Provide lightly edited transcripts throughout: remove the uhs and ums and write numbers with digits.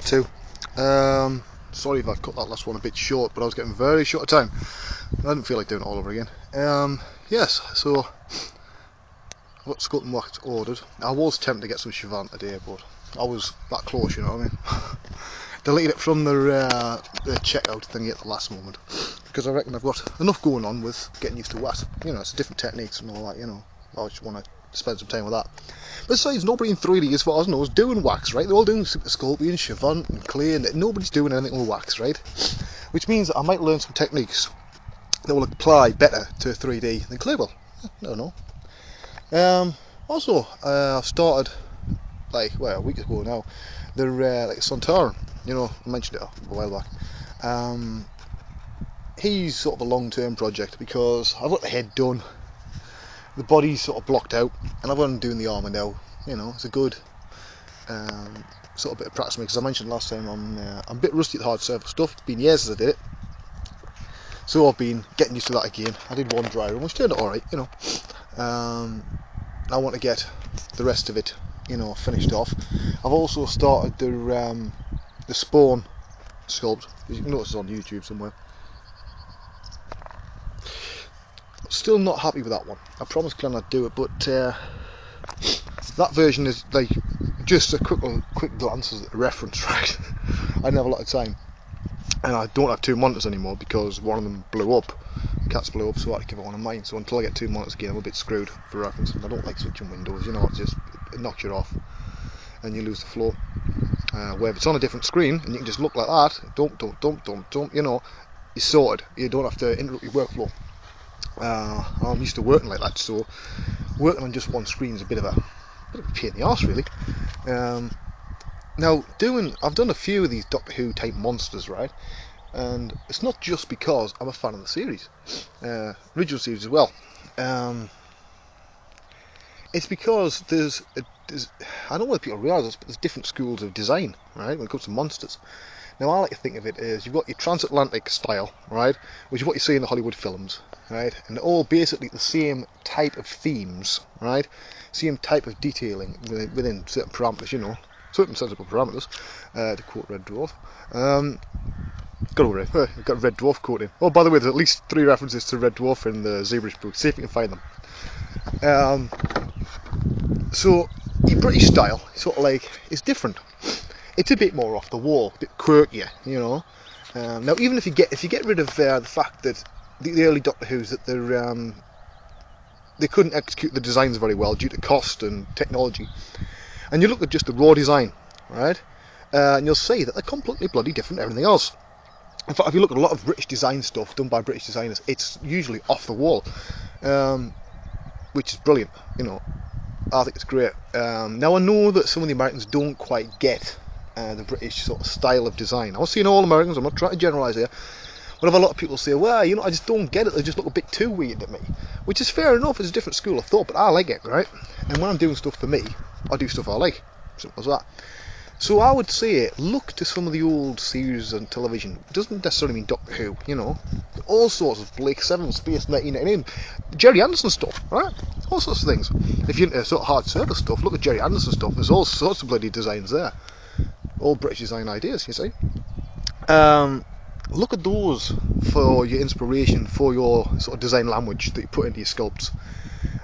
Two. Sorry if I cut that last one a bit short, but I was getting very short of time. I didn't feel like doing it all over again. Yes, so I've got sculpting wax ordered. I was tempted to get some Chivant today, but I was that close, you know what I mean? Deleted it from the checkout thingy at the last moment, because I reckon I've got enough going on with getting used to wax. You know, it's different techniques and all that, you know. I just want to spend some time with that. Besides, nobody in 3D, as far as I know, is doing wax, right? They're all doing Super Sculpting, Chivant and clay, and nobody's doing anything with wax, right? Which means that I might learn some techniques that will apply better to 3D than clay will. I don't know. Also, I've started, a week ago now, the Santarin, you know, I mentioned it a while back. He's sort of a long-term project because I've got the head done, the body's sort of blocked out, and I've gone doing the armour now. You know, it's a good sort of bit of practice for me, because I mentioned last time I'm a bit rusty at the hard surface stuff. It's been years since I did it, so I've been getting used to that again. I did one dry run, which turned out alright, you know. I want to get the rest of it, you know, finished off. I've also started the spawn sculpt. You can notice it's on YouTube somewhere. Still not happy with that one. I promised Glenn I'd do it, but that version is like just a quick glance as a reference, right? I didn't have a lot of time, and I don't have two monitors anymore because one of them blew up. Cats blew up, so I had to give it one of mine. So until I get two monitors again, I'm a bit screwed for reference. And I don't like switching windows, you know. It knocks you off, and you lose the flow. Where if it's on a different screen and you can just look like that, don't, you know, you're sorted. You don't have to interrupt your workflow. I'm used to working like that, so working on just one screen is a bit of a pain in the arse, really. Now, I've done a few of these Doctor Who type monsters, right? And it's not just because I'm a fan of the series, original series as well. It's because I don't know whether people realise this, but there's different schools of design, right, when it comes to monsters. Now, I like to think of it as you've got your transatlantic style, right, which is what you see in the Hollywood films, right, and they're all basically the same type of themes, right, same type of detailing within certain parameters, you know, certain sensible parameters, to quote Red Dwarf. Got Red Dwarf quoting. Oh, by the way, there's at least 3 references to Red Dwarf in the Zebrish book. See if you can find them. So your British style, sort of like, is different. It's a bit more off the wall, a bit quirkier, you know. Now, even if you get rid of the fact that the early Doctor Who's that they couldn't execute the designs very well due to cost and technology, and you look at just the raw design, right, and you'll see that they're completely bloody different to everything else. In fact, if you look at a lot of British design stuff done by British designers, it's usually off the wall, which is brilliant, you know. I think it's great. Now, I know that some of the Americans don't quite get the British sort of style of design. I was seeing all Americans, I'm not trying to generalise here, but I've a lot of people say, well, you know, I just don't get it, they just look a bit too weird at me. Which is fair enough, it's a different school of thought, but I like it, right? And when I'm doing stuff for me, I do stuff I like. Simple as that. So I would say, look to some of the old series on television. It doesn't necessarily mean Doctor Who, you know. All sorts of Blake 7, Space 1999, Jerry Anderson stuff, right? All sorts of things. If you're into sort of hard surface stuff, look at Jerry Anderson stuff. There's all sorts of bloody designs there. All British design ideas, you see. Look at those for your inspiration, for your sort of design language that you put into your sculpts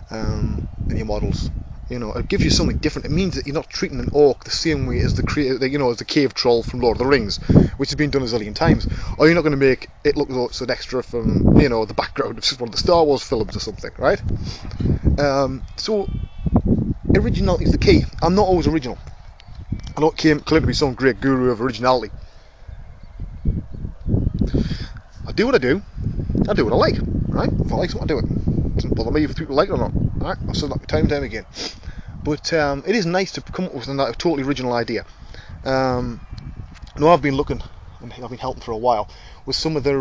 and your models. You know, it gives you something different. It means that you're not treating an orc the same way as the cave troll from Lord of the Rings, which has been done a zillion times. Or you're not going to make it look like it's an extra from, you know, the background of one of the Star Wars films or something, right? So originality is the key. I'm not always original. I don't claim to be some great guru of originality. I do what I do. I do what I like, right? If I like something, I do it. It doesn't bother me if people like it or not, right? I've said that time and time again. But it is nice to come up with a totally original idea. Now, I've been looking, and I've been helping for a while, with some of their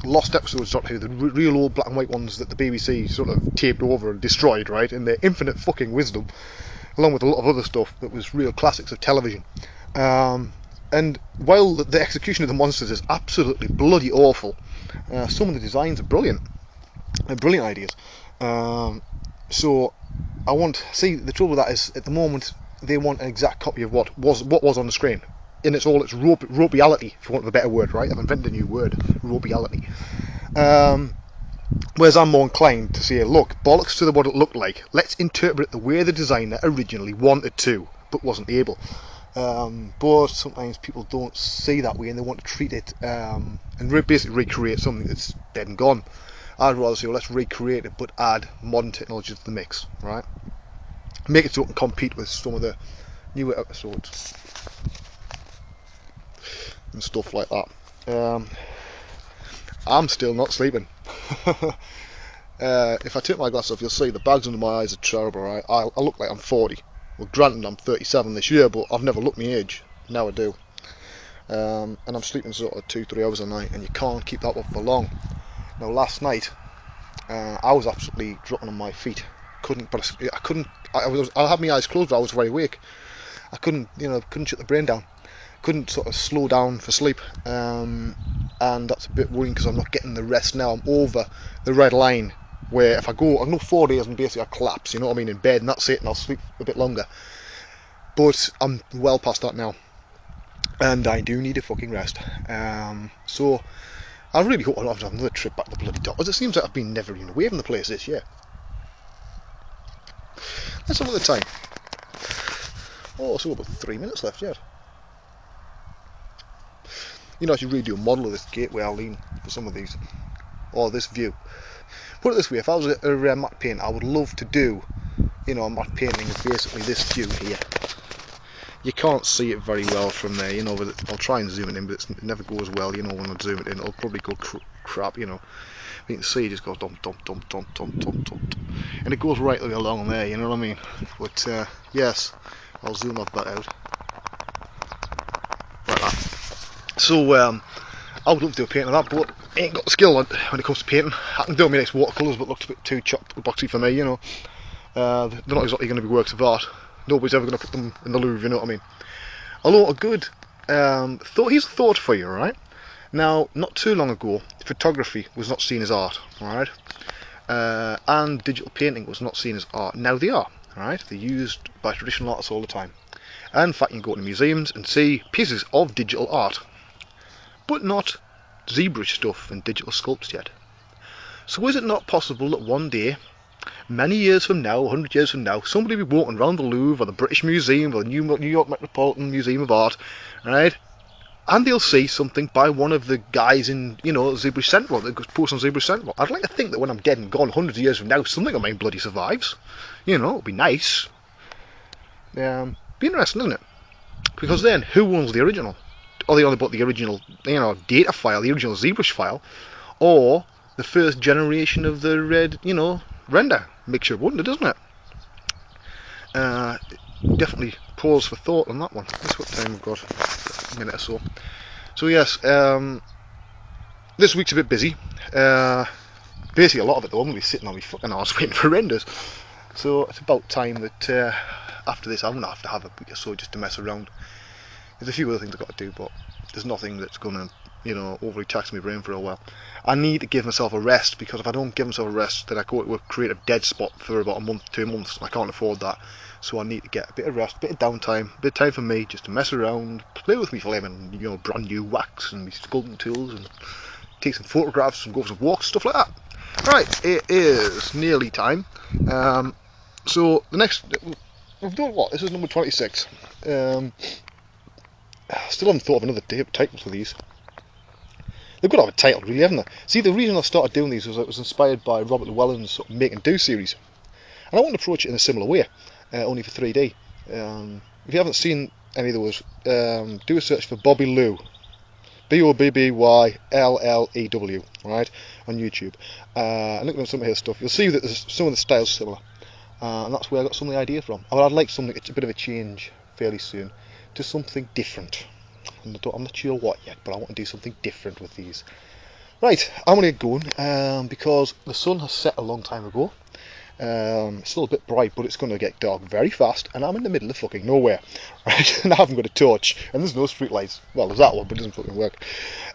lost episodes, Doctor Who, the real old black and white ones that the BBC sort of taped over and destroyed, right, in their infinite fucking wisdom, along with a lot of other stuff that was real classics of television. And while the execution of the monsters is absolutely bloody awful, some of the designs are brilliant. They're brilliant ideas. So I want... See, the trouble with that is, at the moment, they want an exact copy of what was on the screen. And it's all its rope-reality, if you want a better word, right? I've invented a new word, rope-reality. Whereas I'm more inclined to say, look, bollocks to what it looked like. Let's interpret it the way the designer originally wanted to, but wasn't able. But sometimes people don't see that way, and they want to treat it and basically recreate something that's dead and gone. I'd rather say, well, let's recreate it, but add modern technology to the mix, right? Make it so it can compete with some of the newer episodes and stuff like that. I'm still not sleeping. If I take my glasses off, you'll see the bags under my eyes are terrible, right? I look like I'm 40. Well, granted, I'm 37 this year, but I've never looked my age. Now I do. And I'm sleeping sort of 2-3 hours a night, and you can't keep that up for long. Now, last night, I was absolutely dropping on my feet. I couldn't. I had my eyes closed, but I was very awake. I couldn't shut the brain down. Couldn't sort of slow down for sleep. And that's a bit worrying because I'm not getting the rest now. I'm over the red line where if I go 4 days and basically I collapse, you know what I mean, in bed, and that's it, and I'll sleep a bit longer. But I'm well past that now, and I do need a fucking rest. So I really hope I don't have to have another trip back to the bloody doctors. It seems like I've been never even away from the place this year. Let's have a look at the time. Oh, so about 3 minutes left yet. I should really do a model of this gateway I'll lean for some of these, or this view. Put it this way, if I was a matte painter, I would love to do, a matte painting of basically this view here. You can't see it very well from there, but I'll try and zoom it in, but it never goes well, when I zoom it in, it'll probably go crap, But you can see it just goes dump, dump, dump, dump, dump, dump, dump. And it goes right along there, you know what I mean? But, yes, I'll zoom that out. Like that. So, I would love to do a painting of that, but I ain't got the skill when it comes to painting. I can do my next watercolours, but it looks a bit too chopped boxy for me, They're not exactly going to be works of art. Nobody's ever going to put them in the Louvre, you know what I mean? Although a good here's a thought for you, right? Now, not too long ago, photography was not seen as art, alright? And digital painting was not seen as art. Now they are, alright? They're used by traditional artists all the time. And in fact, you can go to museums and see pieces of digital art, but not ZBrush stuff and digital sculpts yet. So is it not possible that one day, many years from now, 100 years from now, somebody will be walking around the Louvre or the British Museum or the New York Metropolitan Museum of Art, right? And they'll see something by one of the guys in, ZBrush Central, that posts on ZBrush Central. I'd like to think that when I'm dead and gone, hundreds of years from now, something of mine bloody survives. It'll be nice. Be interesting, isn't it? Because then, who owns the original? Are they only bought the original, data file, the original ZBrush file, or the first generation of the red, render? Makes you wonder, doesn't it? Definitely pause for thought on that one. That's what time we've got, a minute or so. So yes, this week's a bit busy. Basically a lot of it though, I'm going to be sitting on my fucking arse waiting for renders. So it's about time that after this I'm going to have a week or so just to mess around. There's a few other things I've got to do, but there's nothing that's going to, overly tax my brain for a while. I need to give myself a rest, because if I don't give myself a rest, then I go to a creative dead spot for about a month, 2 months, and I can't afford that. So I need to get a bit of rest, a bit of downtime, a bit of time for me just to mess around, play with me flaming, brand new wax and my sculpting tools, and take some photographs and go for some walks, stuff like that. Right, it is nearly time. So the next, we've done what? This is number 26. Still haven't thought of another title for these. They've got to have a title, really, haven't they? See, the reason I started doing these was I was inspired by Robert Llewellyn's sort of Make and Do series, and I want to approach it in a similar way, only for 3D. If you haven't seen any of those, do a search for Bobby Lew, Bobbylew, right, on YouTube, and look at some of his stuff. You'll see that there's some of the styles similar, and that's where I got some of the ideas from. I'd like something, it's a bit of a change fairly soon, to something different. And I'm not sure what yet, but I want to do something different with these. Right, I'm going to get going because the sun has set a long time ago. It's still a bit bright, but it's going to get dark very fast, and I'm in the middle of fucking nowhere, right? And I haven't got a torch, and there's no street lights. Well, there's that one, but it doesn't fucking work.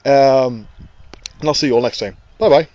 And I'll see you all next time. Bye bye.